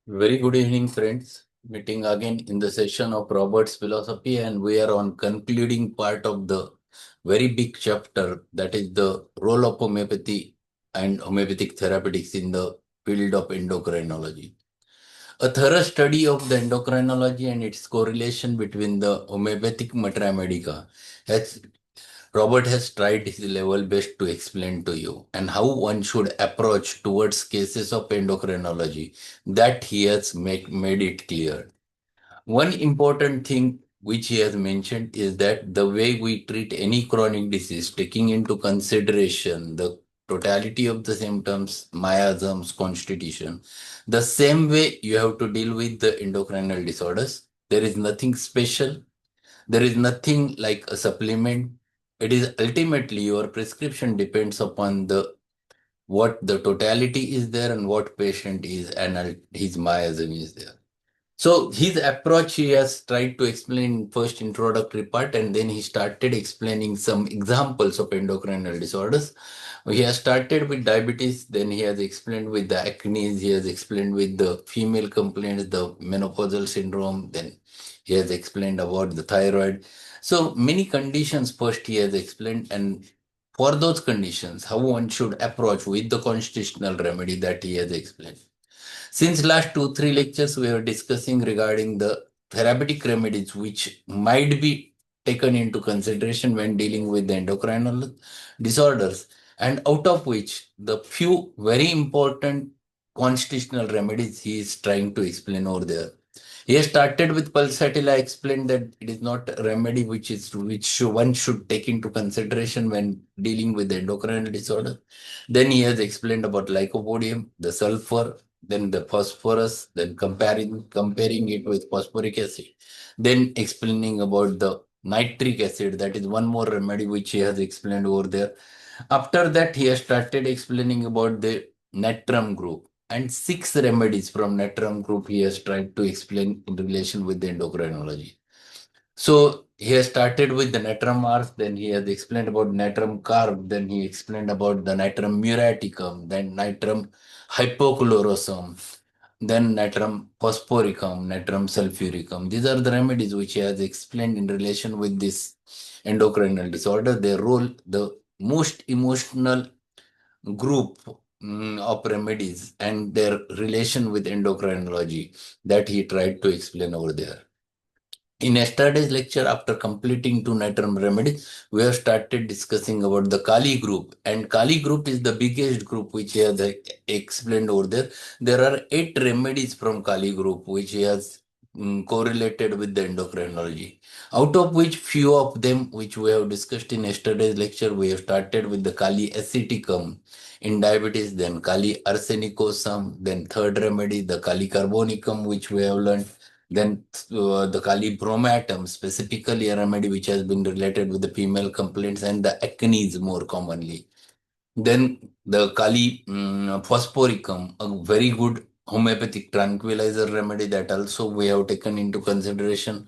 Very good evening, friends. Meeting again in the session of Robert's philosophy, and we are on concluding part of the very big chapter, that is the role of homeopathy and homeopathic therapeutics in the field of endocrinology. A thorough study of the endocrinology and its correlation between the homeopathic materia medica has Robert has tried his level best to explain to you and how one should approach towards cases of endocrinology, that he has made it clear. One important thing which he has mentioned is that the way we treat any chronic disease, taking into consideration the totality of the symptoms, miasms, constitution, the same way you have to deal with the endocrinal disorders. There is nothing special. There is nothing like a supplement. It is ultimately your prescription depends upon the what the totality is there and what patient is and his miasm is there. So his approach, he has tried to explain first introductory part, and then he started explaining some examples of endocrinal disorders. He has started with diabetes, then he has explained with the acne, he has explained with the female complaints, the menopausal syndrome, then he has explained about the thyroid. So many conditions first he has explained, and for those conditions, how one should approach with the constitutional remedy that he has explained. Since last 2, 3 lectures, we are discussing regarding the therapeutic remedies which might be taken into consideration when dealing with the endocrinal disorders, and out of which the few very important constitutional remedies he is trying to explain over there. He has started with pulsatile. I explained that it is not a remedy which one should take into consideration when dealing with the endocrinal disorder. Then he has explained about lycopodium, the sulfur, then the phosphorus, then comparing it with phosphoric acid, then explaining about the nitric acid. That is one more remedy which he has explained over there. After that, he has started explaining about the natrum group, and 6 remedies from natrum group he has tried to explain in relation with the endocrinology. So he has started with the natrum mars, then he has explained about natrum carb, then he explained about the natrum muriaticum, then natrum hypochlorosum, then natrum phosphoricum, natrum sulfuricum. These are the remedies which he has explained in relation with this endocrinal disorder, their role, the most emotional group of remedies and their relation with endocrinology that he tried to explain over there. In yesterday's lecture, after completing 2 natrum remedies, we have started discussing about the Kali group. And Kali group is the biggest group which he has explained over there. There are 8 remedies from Kali group which he has correlated with the endocrinology. Out of which few of them which we have discussed in yesterday's lecture, we have started with the Kali aceticum in diabetes, then Kali arsenicosum, then third remedy, the Kali carbonicum, which we have learned, then the Kali bromatum, specifically a remedy which has been related with the female complaints and the acne more commonly. Then the Kali phosphoricum, a very good homeopathic tranquilizer remedy that also we have taken into consideration.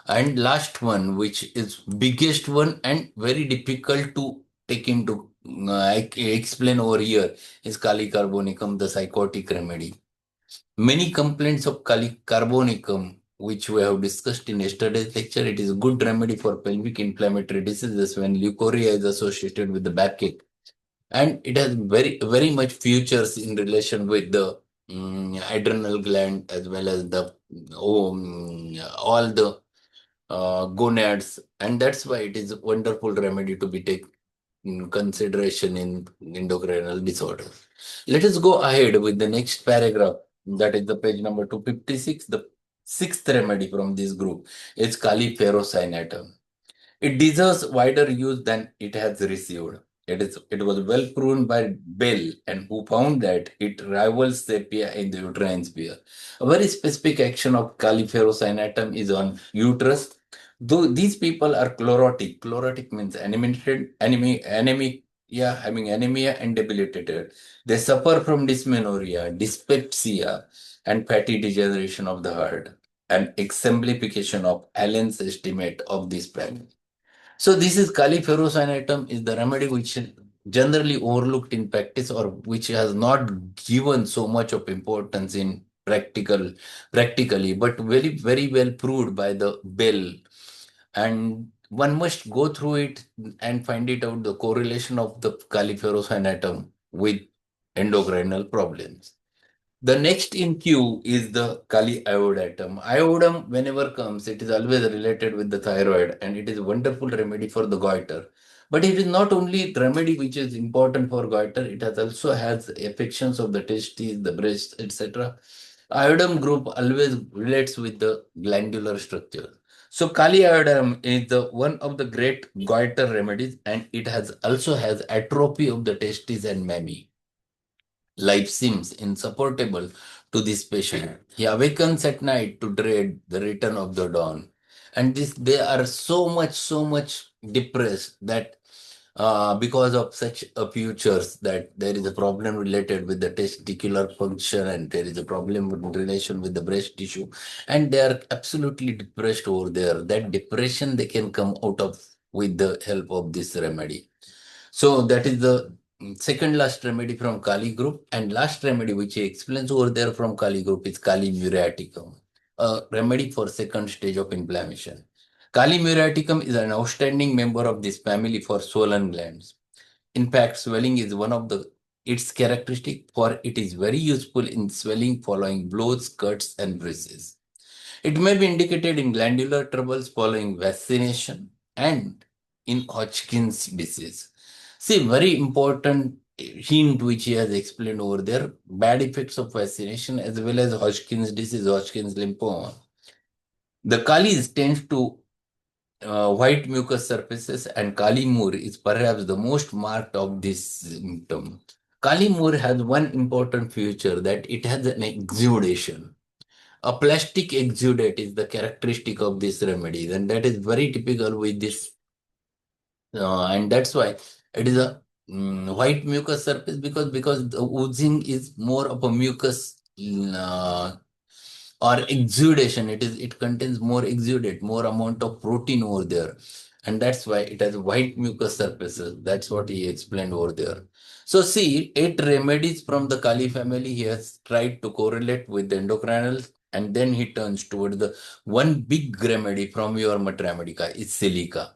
And last one, which is biggest one and very difficult to take into explain over here, is Kali carbonicum, the psychotic remedy. Many complaints of carbonicum, which we have discussed in yesterday's lecture, it is a good remedy for pelvic inflammatory diseases when leukorrhea is associated with the backache. And it has very much features in relation with the adrenal gland as well as the all the gonads. And that's why it is a wonderful remedy to be taken in consideration in endocrinal disorders. Let us go ahead with the next paragraph. That is the page number 256. The sixth remedy from this group is Kali ferrocyanate. It deserves wider use than it has received. It was well proven by Bell, and who found that it rivals sepia in the uterine sphere. A very specific action of Kali ferrocyanate is on uterus. Though these people are chlorotic means anemic, yeah, having anemia and debilitated. They suffer from dysmenorrhea, dyspepsia, and fatty degeneration of the heart, an exemplification of Allen's estimate of this problem. So this is Kali ferrocyanate is the remedy which is generally overlooked in practice or which has not given so much of importance in practically, but very well proved by the Bell. And one must go through it and find it out the correlation of the califerous atom with endocrinal problems. The next in queue is the Kali iodatum. Iodum, whenever comes, it is always related with the thyroid, and it is a wonderful remedy for the goiter. But it is not only remedy which is important for goiter, it has also has affections of the testes, the breast, etc. Iodum group always relates with the glandular structure. So Kali iodum is the one of the great goiter remedies, and it has also has atrophy of the testes and mammary. Life seems insupportable to this patient. He awakens at night to dread the return of the dawn. And this they are so much depressed that because of such a futures, that there is a problem related with the testicular function, and there is a problem in relation with the breast tissue, and they are absolutely depressed over there. That depression they can come out of with the help of this remedy. So that is the second last remedy from Kali group, and last remedy which he explains over there from Kali group is Kali muriaticum, a remedy for second stage of inflammation. Kali muriaticum is an outstanding member of this family for swollen glands. In fact, swelling is one of the its characteristic, for it is very useful in swelling following blows, cuts, and bruises. It may be indicated in glandular troubles following vaccination and in Hodgkin's disease. See, very important hint which he has explained over there, bad effects of vaccination as well as Hodgkin's disease, Hodgkin's lymphoma. The Kalis tends to white mucous surfaces, and Kali Moor is perhaps the most marked of this symptom. Kali Moor has one important feature, that it has an exudation. A plastic exudate is the characteristic of this remedy, and that is very typical with this. And that's why it is a white mucus surface, because the oozing is more of a mucus or exudation. It contains more exudate, more amount of protein over there, and that's why it has white mucus surfaces. That's what he explained over there. So see, 8 remedies from the Kali family he has tried to correlate with the endocrinals, and then he turns toward the one big remedy from your matramedica is silica.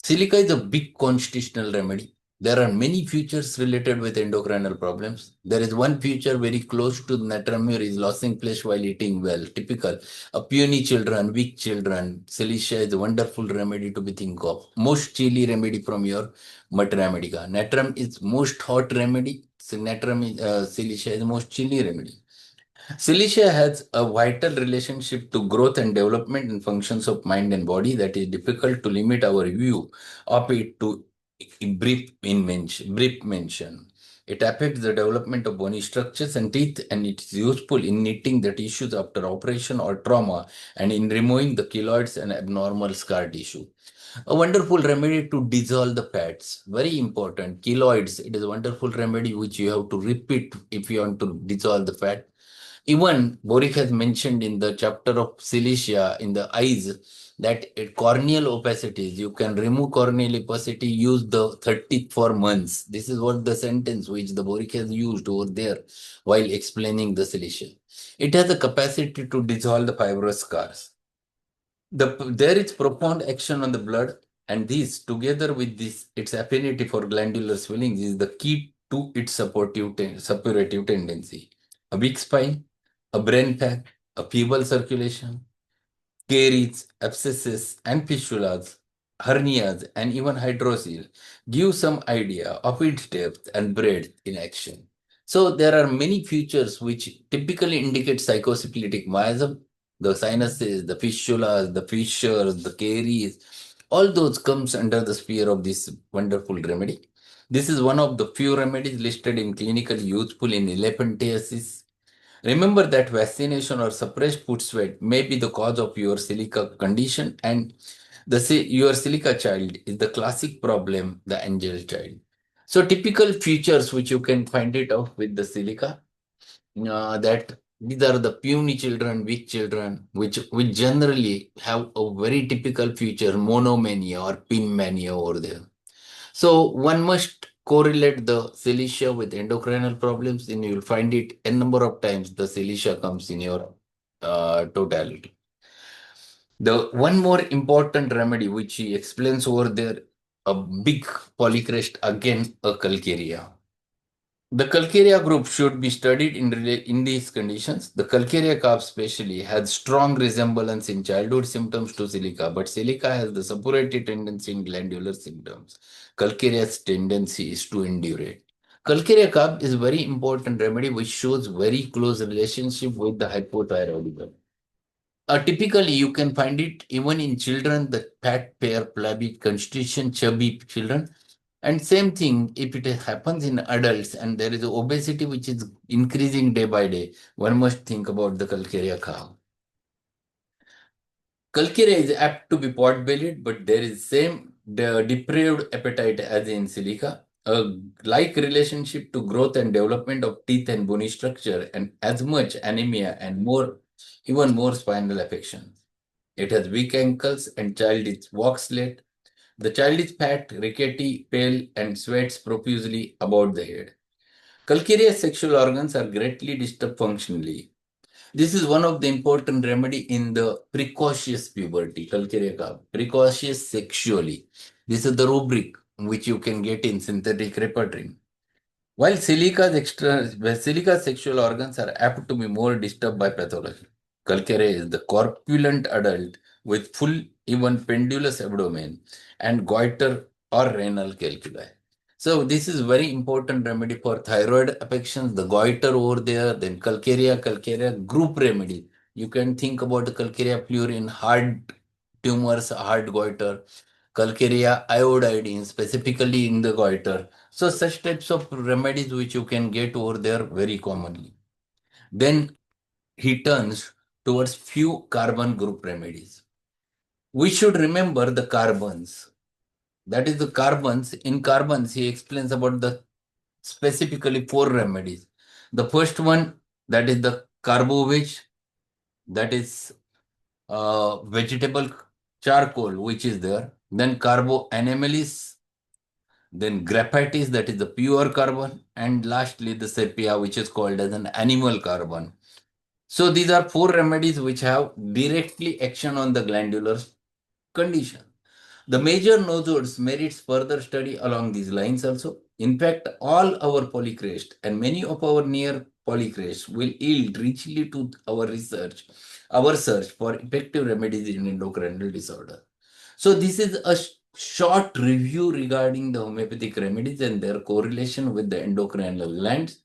Silica is a big constitutional remedy. There are many features related with endocrinal problems. There is one feature very close to natramur is losing flesh while eating well. Typical. A puny children, weak children. Silica is a wonderful remedy to be think of. Most chilly remedy from your matramedica. Natrum is most hot remedy. So natrum is, silica is most chilly remedy. Cilicia has a vital relationship to growth and development and functions of mind and body that is difficult to limit our view of it to brief mention. It affects the development of bony structures and teeth, and it is useful in knitting the tissues after operation or trauma, and in removing the keloids and abnormal scar tissue. A wonderful remedy to dissolve the fats. Very important. Keloids, it is a wonderful remedy which you have to repeat if you want to dissolve the fat. Even Boric has mentioned in the chapter of Cilicia in the eyes that corneal opacities, you can remove corneal opacity, use the 30 for months. This is what the sentence which the Boric has used over there while explaining the Cilicia. It has a capacity to dissolve the fibrous scars. There is profound action on the blood, and this, together with this, its affinity for glandular swellings, is the key to its suppurative tendency. A weak spine, a brain fat, a feeble circulation, caries, abscesses, and fistulas, hernias, and even hydrocele give some idea of its depth and breadth in action. So there are many features which typically indicate psychosyphilitic miasm, the sinuses, the fistulas, the fissures, the caries, all those comes under the sphere of this wonderful remedy. This is one of the few remedies listed in clinically useful in elephantiasis. Remember that vaccination or suppressed foot sweat may be the cause of your silica condition, and your silica child is the classic problem, the angel child. So typical features which you can find it out with the silica, that these are the puny children, weak children, which generally have a very typical feature, monomania or pin mania over there. So one must correlate the silicea with endocrinal problems, then you'll find it n number of times the silicea comes in your totality. The one more important remedy which he explains over there, a big polycrest, again a calcarea. The calcarea group should be studied in these conditions. The calcarea carp especially has strong resemblance in childhood symptoms to silica, but silica has the suppurative tendency in glandular symptoms. Calcarea's tendency is to indurate. Calcarea carp is very important remedy which shows very close relationship with the hypothyroidism. Typically, you can find it even in children, the fat, pair, flabby, constitution, chubby children. And same thing, if it happens in adults and there is obesity which is increasing day by day, one must think about the calcarea cow. Calcarea is apt to be pot-bellied, but there is same depraved appetite as in silica, a like relationship to growth and development of teeth and bony structure, and as much anemia and more, even more spinal affections. It has weak ankles and child walks late. The child is fat, rickety, pale, and sweats profusely about the head. Calcareous sexual organs are greatly disturbed functionally. This is one of the important remedy in the precocious puberty, calcarea carb, precocious sexually. This is the rubric which you can get in synthetic repertoire. While silica's sexual organs are apt to be more disturbed by pathology. Calcarea is the corpulent adult with full, even pendulous abdomen and goiter or renal calculi. So this is very important remedy for thyroid affections, the goiter over there, then calcarea group remedy. You can think about the calcarea fluorine, hard tumors, hard goiter, calcarea iodine, specifically in the goiter. So such types of remedies which you can get over there very commonly. Then he turns towards few carbon group remedies. We should remember the carbons. That is the carbons. In carbons, he explains about the specifically four remedies. The first one, that is the carboveg, that is vegetable charcoal, which is there. Then carboanimalis, then graphitis, that is the pure carbon, and lastly the sepia, which is called as an animal carbon. So these are four remedies which have directly action on the glandular condition. The major nodes merits further study along these lines also. In fact, all our polycrest and many of our near polycrest will yield richly to our search for effective remedies in endocrinal disorder. So this is a short review regarding the homeopathic remedies and their correlation with the endocrinal glands.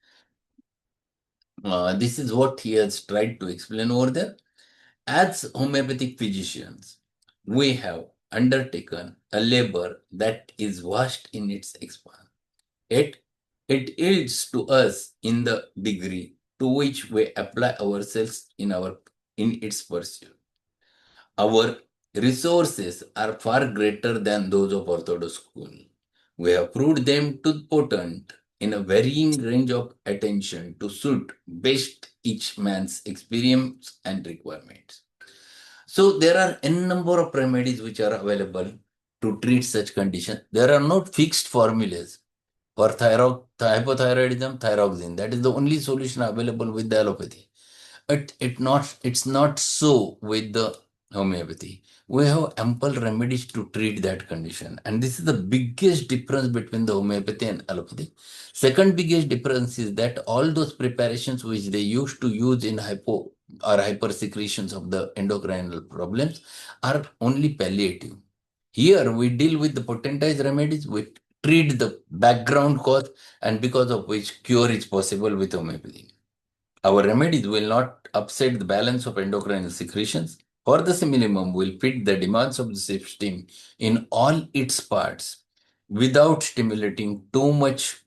This is what he has tried to explain over there. As homeopathic physicians, we have undertaken a labor that is vast in its expanse. It yields to us in the degree to which we apply ourselves in its pursuit. Our resources are far greater than those of Orthodox school. We have proved them to potent in a varying range of attention to suit best each man's experience and requirements. So there are n number of remedies which are available to treat such conditions. There are not fixed formulas for hypothyroidism, thyroxine. That is the only solution available with the allopathy. It's not so with the homeopathy. We have ample remedies to treat that condition. And this is the biggest difference between the homeopathy and allopathy. Second biggest difference is that all those preparations which they used to use in hypo or hypersecretions of the endocrinal problems are only palliative. Here we deal with the potentized remedies, we treat the background cause, and because of which cure is possible with homeopathy. Our remedies will not upset the balance of endocrine secretions. For the minimum, will fit the demands of the system in all its parts without stimulating too much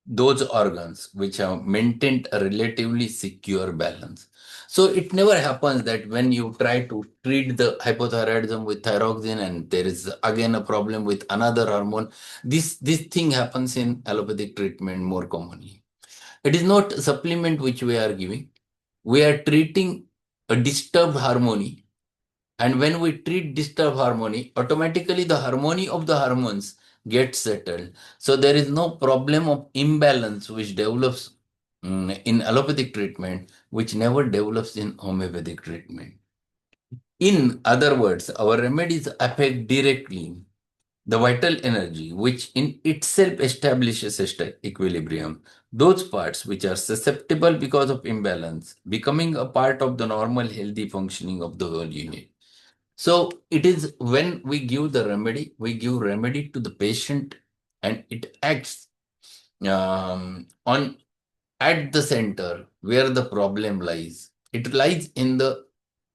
those organs which have maintained a relatively secure balance. So it never happens that when you try to treat the hypothyroidism with thyroxine and there is again a problem with another hormone, this thing happens in allopathic treatment more commonly. It is not a supplement which we are giving. We are treating a disturbed harmony. And when we treat disturbed harmony, automatically the harmony of the hormones get settled. So there is no problem of imbalance which develops in allopathic treatment, which never develops in homeopathic treatment. In other words, our remedies affect directly the vital energy, which in itself establishes a equilibrium. Those parts which are susceptible because of imbalance, becoming a part of the normal healthy functioning of the whole unit. So it is when we give the remedy, we give remedy to the patient, and it acts on at the center where the problem lies. It lies in the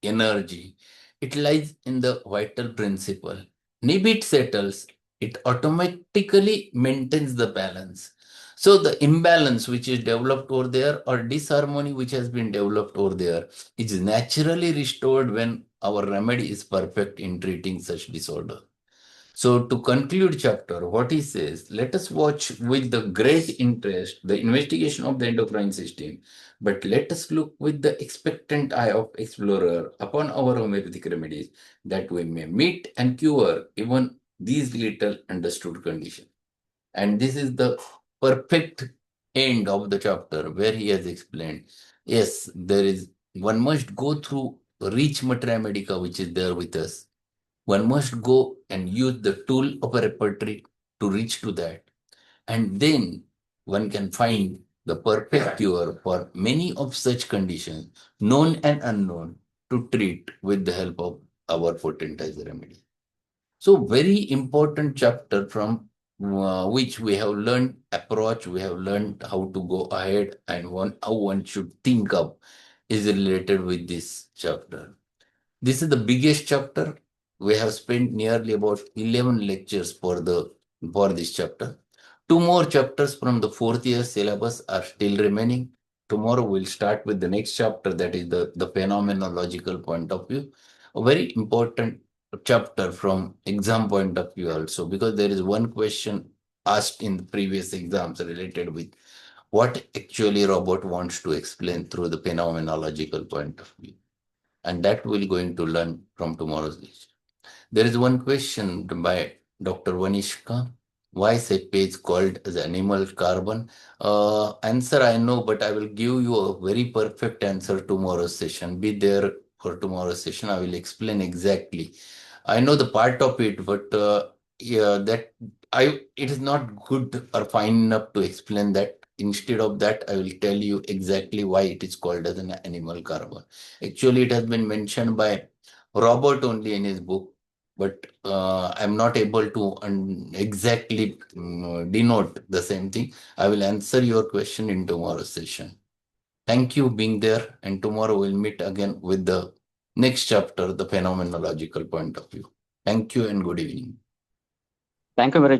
energy. It lies in the vital principle. And if it settles, it automatically maintains the balance. So the imbalance which is developed over there, or disharmony which has been developed over there, is naturally restored when our remedy is perfect in treating such disorder. So to conclude chapter, what he says, let us watch with the great interest the investigation of the endocrine system, but let us look with the expectant eye of explorer upon our homeopathic remedies, that we may meet and cure even these little understood conditions. And this is the perfect end of the chapter where he has explained, yes, there is, one must go through rich materia medica which is there with us. One must go and use the tool of a repertory to reach to that. And then one can find the perfect cure for many of such conditions, known and unknown, to treat with the help of our potentizer remedy. So very important chapter from which we have learned approach, we have learned how to go ahead, and how one should think of is related with this chapter. This is the biggest chapter. We have spent nearly about 11 lectures for this chapter. Two more chapters from the fourth year syllabus are still remaining. Tomorrow we'll start with the next chapter, that is the phenomenological point of view. A very important chapter from exam point of view also, because there is one question asked in the previous exams related with what actually Robert wants to explain through the phenomenological point of view. And that we're going to learn from tomorrow's lecture. There is one question by Dr. Vanishka. Why is a page called as animal carbon? Answer I know, but I will give you a very perfect answer tomorrow's session. Be there for tomorrow's session. I will explain exactly. I know the part of it, but yeah, that it is not good or fine enough to explain that. Instead of that, I will tell you exactly why it is called as an animal carbon. Actually, it has been mentioned by Robert only in his book, but I'm not able to exactly denote the same thing. I will answer your question in tomorrow's session. Thank you being there, and tomorrow we'll meet again with the next chapter, the phenomenological point of view. Thank you and good evening. Thank you very